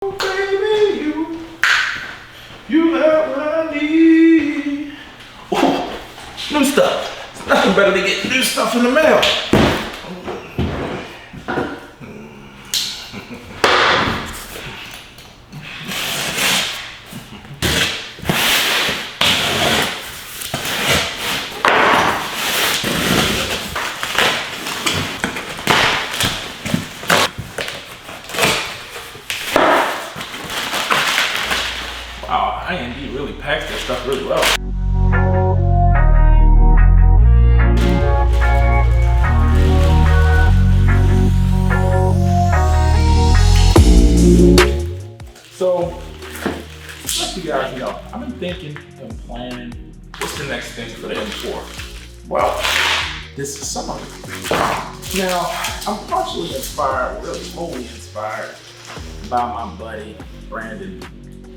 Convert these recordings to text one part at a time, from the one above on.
Oh, baby, you have what I need. Oh, new stuff. It's nothing better than getting new stuff in the mail. Wow, IND really packs their stuff really well. So, let you guys know, I've been thinking and planning, what's the next thing for the M4? Well, this is summer. Now, I'm partially inspired, really wholly inspired by my buddy, Brandon,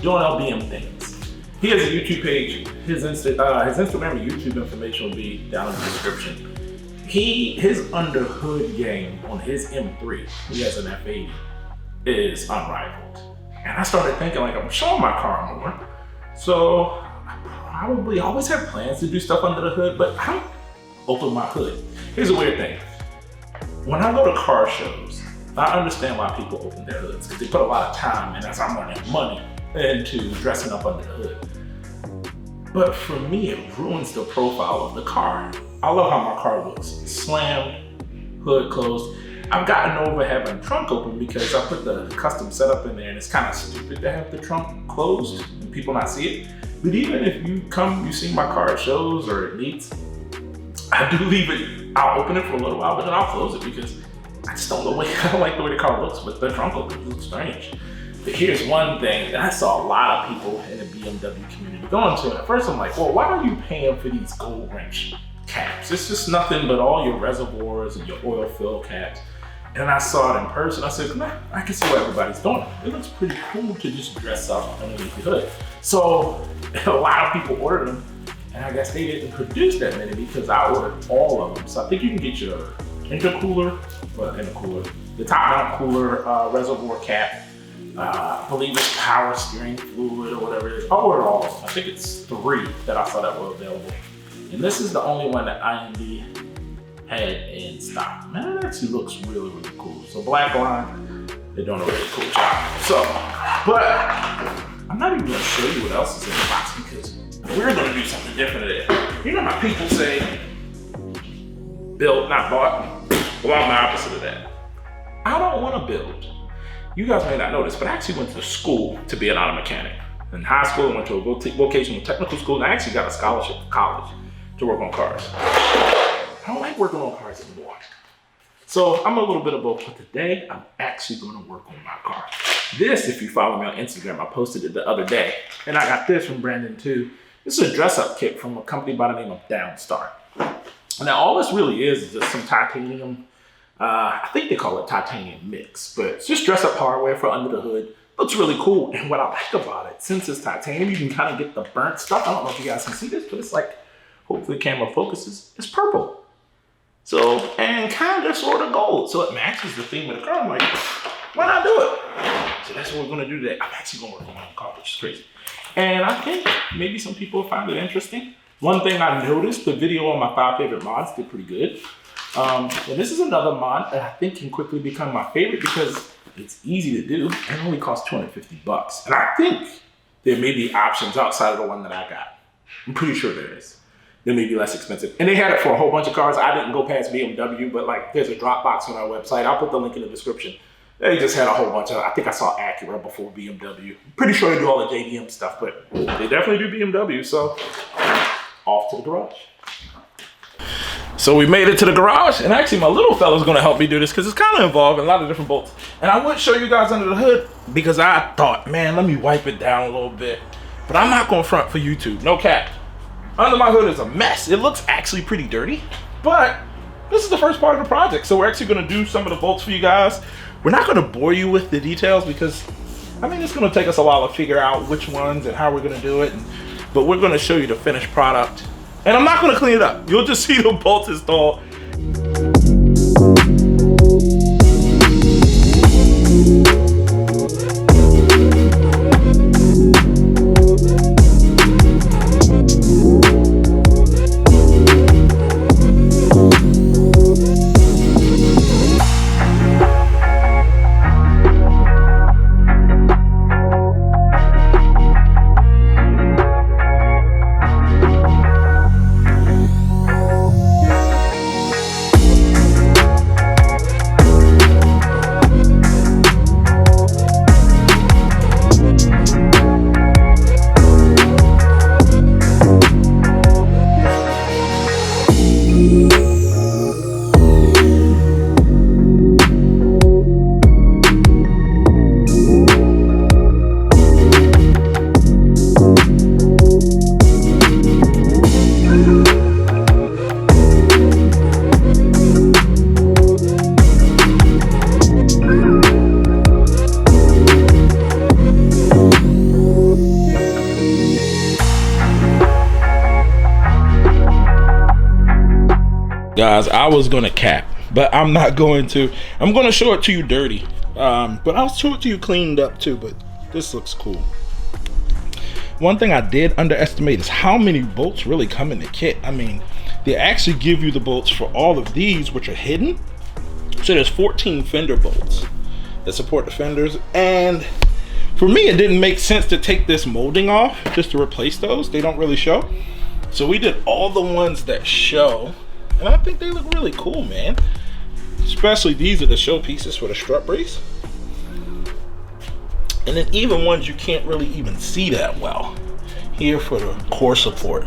doing LBM things. He has a YouTube page. His Instagram and YouTube information will be down in the description. His under hood game on his M3, he has an F80, is unrivaled. And I started thinking, like, I'm showing my car more, so I probably always have plans to do stuff under the hood, but I don't open my hood. Here's a weird thing. When I go to car shows, I understand why people open their hoods, because they put a lot of time, and as I'm running money, into dressing up under the hood. But for me, it ruins the profile of the car. I love how my car looks. Slammed, hood closed. I've gotten over having the trunk open because I put the custom setup in there, and it's kind of stupid to have the trunk closed and people not see it. But even if you see my car at shows or at meets, I do leave it. I'll open it for a little while, but then I'll close it because I just don't like the way the car looks with the trunk open. It looks strange. But here's one thing that I saw a lot of people in the BMW community going to. And at first I'm like, well, why are you paying for these gold wrench caps? It's just nothing but all your reservoirs and your oil fill caps. And I saw it in person. I said, man, I can see what everybody's doing. It looks pretty cool to just dress up underneath the hood. So a lot of people ordered them, and I guess they didn't produce that many because I ordered all of them. So I think you can get your intercooler, the top mount cooler reservoir cap. I believe it's power steering fluid or whatever it is. I ordered all of them. I think it's 3 that I saw that were available. And this is the only one that IND had in stock. Man, it actually looks really, really cool. So black line, they're doing a really cool job. So, but I'm not even gonna show you what else is in the box because we're gonna do something different today. You know how people say, build, not bought? Well, I'm the opposite of that. I don't wanna build. You guys may not know this, but I actually went to school to be an auto mechanic. In high school, I went to a vocational technical school, and I actually got a scholarship to college to work on cars. I don't like working on cars anymore. So I'm a little bit of both, but today I'm actually gonna work on my car. This, if you follow me on Instagram, I posted it the other day, and I got this from Brandon too. This is a dress up kit from a company by the name of Downstar. Now all this really is just some titanium, I think they call it titanium mix, but it's just dress up hardware for under the hood. Looks really cool. And what I like about it, since it's titanium, you can kind of get the burnt stuff. I don't know if you guys can see this, but it's like, hopefully the camera focuses, it's purple. So, and kind of sort of gold. So it matches the theme of the car. I'm like, why not do it? So that's what we're gonna do today. I'm actually gonna work on my own car, which is crazy. And I think maybe some people will find it interesting. One thing I noticed, the video on my 5 favorite mods did pretty good. And this is another mod that I think can quickly become my favorite because it's easy to do and only costs 250 bucks. And I think there may be options outside of the one that I got. I'm pretty sure there is. They may be less expensive. And they had it for a whole bunch of cars. I didn't go past BMW, but like there's a Dropbox on our website. I'll put the link in the description. They just had a whole bunch of, I think I saw Acura before BMW. Pretty sure they do all the JDM stuff, but they definitely do BMW. So off to the garage. So we made it to the garage, and actually my little fella's gonna help me do this because it's kind of involved in a lot of different bolts. And I would show you guys under the hood because I thought, man, let me wipe it down a little bit. But I'm not gonna front for YouTube, no cap. Under my hood is a mess. It looks actually pretty dirty, but this is the first part of the project. So we're actually gonna do some of the bolts for you guys. We're not gonna bore you with the details because, I mean, it's gonna take us a while to figure out which ones and how we're gonna do it. But we're gonna show you the finished product. And I'm not gonna clean it up. You'll just see the bolts installed. Guys, I was gonna cap, but I'm not going to. I'm gonna show it to you dirty, but I'll show it to you cleaned up too. But this looks cool. One thing I did underestimate is how many bolts really come in the kit. I mean, they actually give you the bolts for all of these, which are hidden. So there's 14 fender bolts that support the fenders, and for me it didn't make sense to take this molding off just to replace those. They don't really show, so we did all the ones that show, and I think they look really cool, man. Especially these are the show pieces for the strut brace, and then even ones you can't really even see that well here for the core support,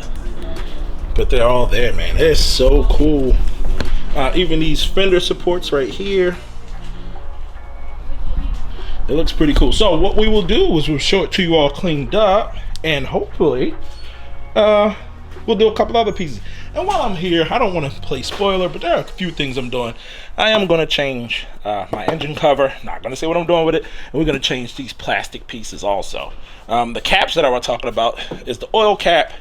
but they're all there, man. They're so cool. Even these fender supports right here, it looks pretty cool. So what we will do is we'll show it to you all cleaned up, and hopefully we'll do a couple other pieces. And while I'm here, I don't want to play spoiler, but there are a few things I'm doing. I am going to change my engine cover. Not going to say what I'm doing with it. And we're going to change these plastic pieces also. The caps that I was talking about is the oil cap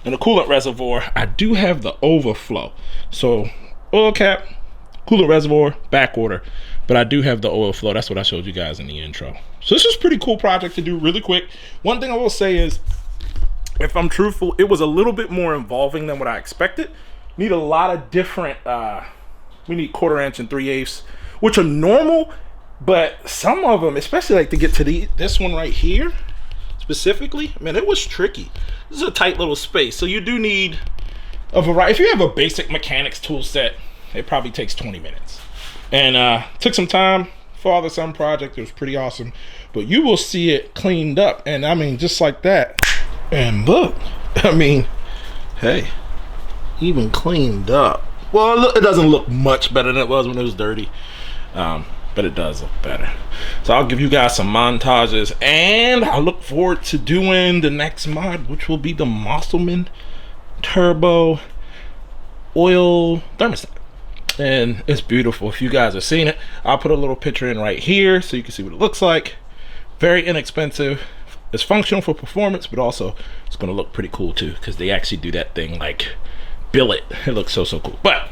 and the coolant reservoir. I do have the overflow. So oil cap, coolant reservoir, back order. But I do have the oil flow. That's what I showed you guys in the intro. So this is a pretty cool project to do really quick. One thing I will say is, if I'm truthful, it was a little bit more involving than what I expected. Need a lot of different, we need 1/4 inch and 3/8, which are normal, but some of them, especially like to get to this one right here, specifically, man, it was tricky. This is a tight little space, so you do need a variety. If you have a basic mechanics tool set, it probably takes 20 minutes. And took some time for the Sun project. It was pretty awesome, but you will see it cleaned up, and I mean, just like that. And look, I mean, hey, even cleaned up. Well, it doesn't look much better than it was when it was dirty, but it does look better. So I'll give you guys some montages, and I look forward to doing the next mod, which will be the Mossleman turbo oil thermostat. And it's beautiful. If you guys have seen it, I'll put a little picture in right here so you can see what it looks like. Very inexpensive. It's functional for performance, but also it's going to look pretty cool too, because they actually do that thing like billet. It looks so cool. But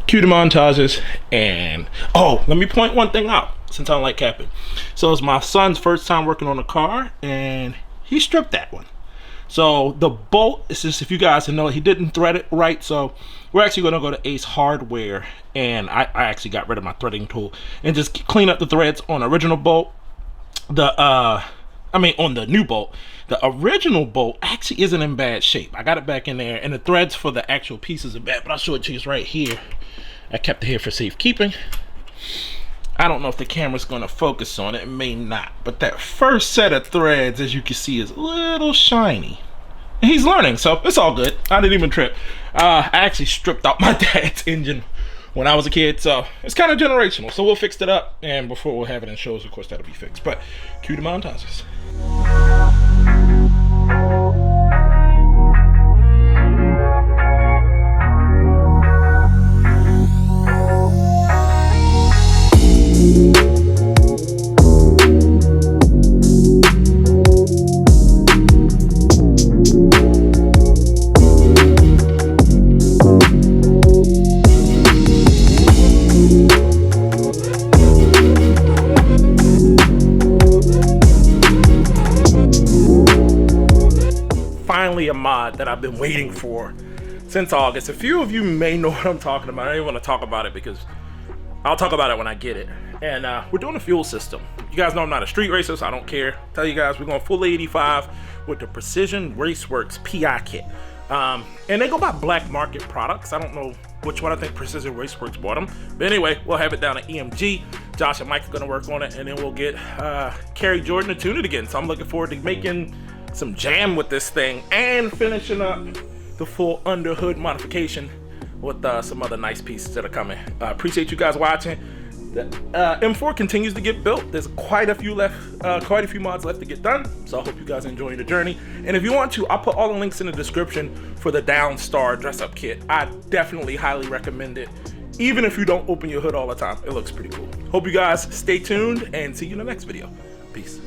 cue the montages. And oh, let me point one thing out, since I don't like capping. So it's my son's first time working on a car, and he stripped that one. So the bolt is just, if you guys know, he didn't thread it right. So we're actually going to go to Ace Hardware, and I actually got rid of my threading tool and just clean up the threads on the original bolt. On the new bolt. The original bolt actually isn't in bad shape. I got it back in there, and the threads for the actual pieces are bad, but I'll show it to you right here. I kept it here for safekeeping. I don't know if the camera's going to focus on it. It may not, but that first set of threads, as you can see, is a little shiny. And he's learning, so it's all good. I didn't even trip. I actually stripped out my dad's engine when I was a kid, so it's kind of generational. So we'll fix it up, and before we'll have it in shows, of course, that'll be fixed. But cue the montages. Finally, a mod that I've been waiting for since August. A few of you may know what I'm talking about. I don't even want to talk about it because I'll talk about it when I get it. And we're doing a fuel system. You guys know I'm not a street racer, so I don't care. Tell you guys, we're going full 85 with the Precision Raceworks PI kit. And they go by black market products. I don't know which one. I think Precision Raceworks bought them. But anyway, we'll have it down at EMG. Josh and Mike are going to work on it, and then we'll get Carrie Jordan to tune it again. So I'm looking forward to making some jam with this thing and finishing up the full under hood modification with some other nice pieces that are coming. Appreciate you guys watching. The M4 continues to get built. There's quite a few mods left to get done. So I hope you guys are enjoying the journey. And if you want to, I'll put all the links in the description for the Downstar Dress Up Kit. I definitely highly recommend it. Even if you don't open your hood all the time, it looks pretty cool. Hope you guys stay tuned and see you in the next video. Peace.